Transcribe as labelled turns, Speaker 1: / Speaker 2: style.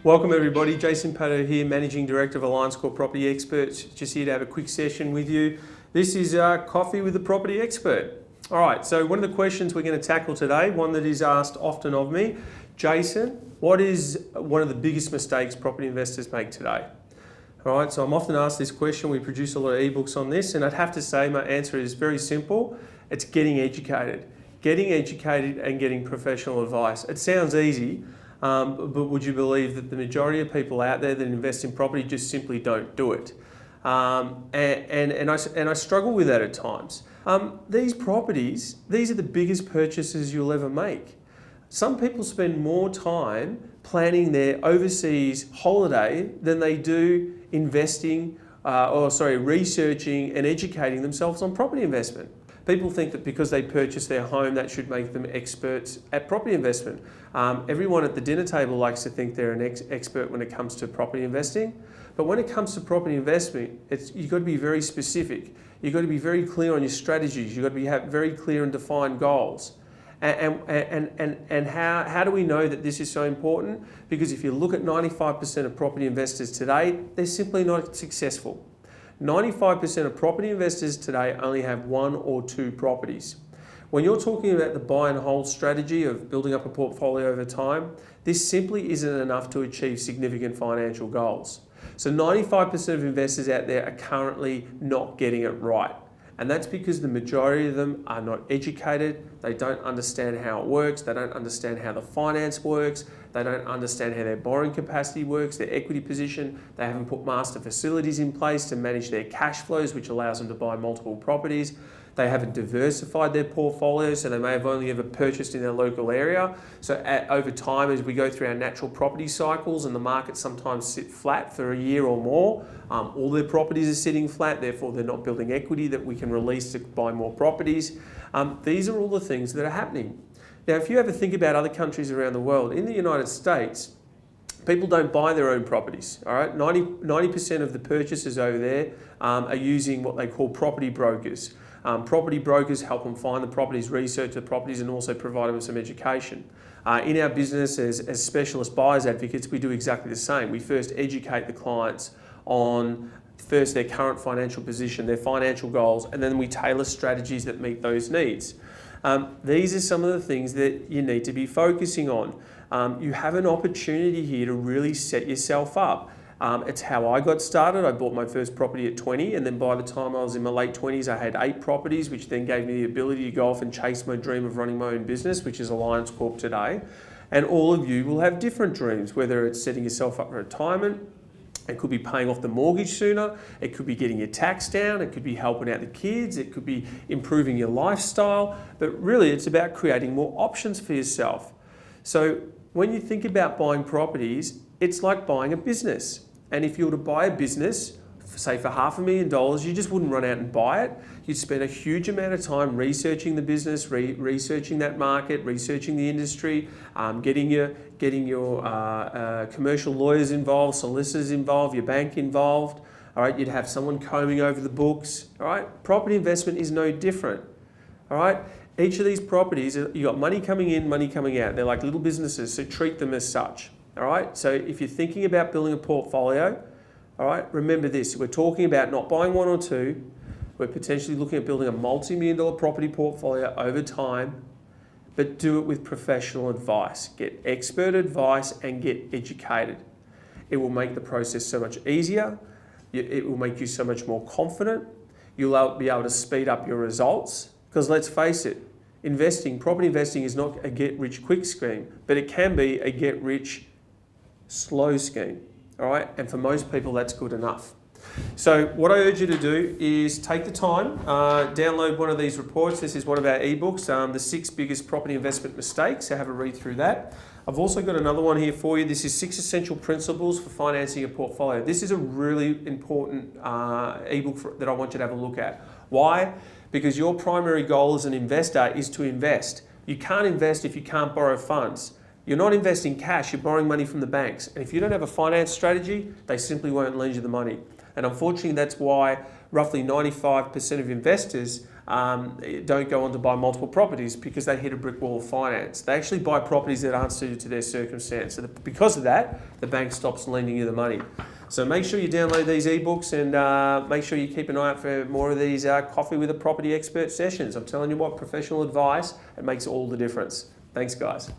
Speaker 1: Welcome everybody, Jason Pato here, Managing Director of Alliance Corp Property Experts. Just here to have a quick session with you. This is Coffee with a Property Expert. All right, so one of the questions we're going to tackle today, one that is asked often of me, Jason, what is one of the biggest mistakes property investors make today? All right, so I'm often asked this question. We produce a lot of ebooks on this, and I'd have to say my answer is very simple. It's getting educated. Getting educated and getting professional advice. It sounds easy, but would you believe that the majority of people out there that invest in property just simply don't do it? And I struggle with that at times. These properties, these are the biggest purchases you'll ever make. Some people spend more time planning their overseas holiday than they do researching and educating themselves on property investment. People think that because they purchase their home, that should make them experts at property investment. Everyone at the dinner table likes to think they're an expert when it comes to property investing. But when it comes to property investment, you've got to be very specific. You've got to be very clear on your strategies. You've got to have very clear and defined goals. And how do we know that this is so important? Because if you look at 95% of property investors today, they're simply not successful. 95% of property investors today only have one or two properties. When you're talking about the buy and hold strategy of building up a portfolio over time, this simply isn't enough to achieve significant financial goals. So 95% of investors out there are currently not getting it right. And that's because the majority of them are not educated, they don't understand how it works, they don't understand how the finance works, they don't understand how their borrowing capacity works, their equity position, they haven't put master facilities in place to manage their cash flows, which allows them to buy multiple properties. They haven't diversified their portfolio, so they may have only ever purchased in their local area. So over time, as we go through our natural property cycles and the markets sometimes sit flat for a year or more, all their properties are sitting flat, therefore they're not building equity that we can release to buy more properties. These are all the things that are happening. Now, if you ever think about other countries around the world, in the United States, people don't buy their own properties, all right? 90% of the purchasers over there are using what they call property brokers. Property brokers help them find the properties, research the properties, and also provide them with some education. In our business as specialist buyers advocates, we do exactly the same. We first educate the clients on their current financial position, their financial goals, and then we tailor strategies that meet those needs. These are some of the things that you need to be focusing on. You have an opportunity here to really set yourself up. It's how I got started. I bought my first property at 20, and then by the time I was in my late 20s, I had 8 properties, which then gave me the ability to go off and chase my dream of running my own business, which is Alliance Corp today. And all of you will have different dreams, whether it's setting yourself up for retirement, it could be paying off the mortgage sooner, it could be getting your tax down, it could be helping out the kids, it could be improving your lifestyle, but really it's about creating more options for yourself. So when you think about buying properties, it's like buying a business. And if you were to buy a business, say for $500,000, you just wouldn't run out and buy it. You'd spend a huge amount of time researching the business, researching that market, researching the industry, getting your commercial lawyers involved, solicitors involved, your bank involved. All right, you'd have someone combing over the books. All right, property investment is no different. All right, each of these properties, you got money coming in, money coming out. They're like little businesses, so treat them as such. All right, so if you're thinking about building a portfolio, all right, remember this, we're talking about not buying one or two, we're potentially looking at building a multi-million-dollar property portfolio over time, but do it with professional advice. Get expert advice and get educated. It will make the process so much easier, it will make you so much more confident, you'll be able to speed up your results, because let's face it, property investing is not a get-rich-quick scheme, but it can be a get-rich slow scheme, all right? And for most people, that's good enough. So what I urge you to do is take the time, download one of these reports. This is one of our ebooks, the 6 biggest property investment mistakes. So have a read through that. I've also got another one here for you. This is 6 essential principles for financing a portfolio. This is a really important ebook that I want you to have a look at. Why? Because your primary goal as an investor is to invest. You can't invest if you can't borrow funds. You're not investing cash, you're borrowing money from the banks. And if you don't have a finance strategy, they simply won't lend you the money. And unfortunately, that's why roughly 95% of investors don't go on to buy multiple properties because they hit a brick wall of finance. They actually buy properties that aren't suited to their circumstance. So because of that, the bank stops lending you the money. So make sure you download these ebooks and make sure you keep an eye out for more of these Coffee with a Property Expert sessions. I'm telling you what, professional advice, it makes all the difference. Thanks, guys.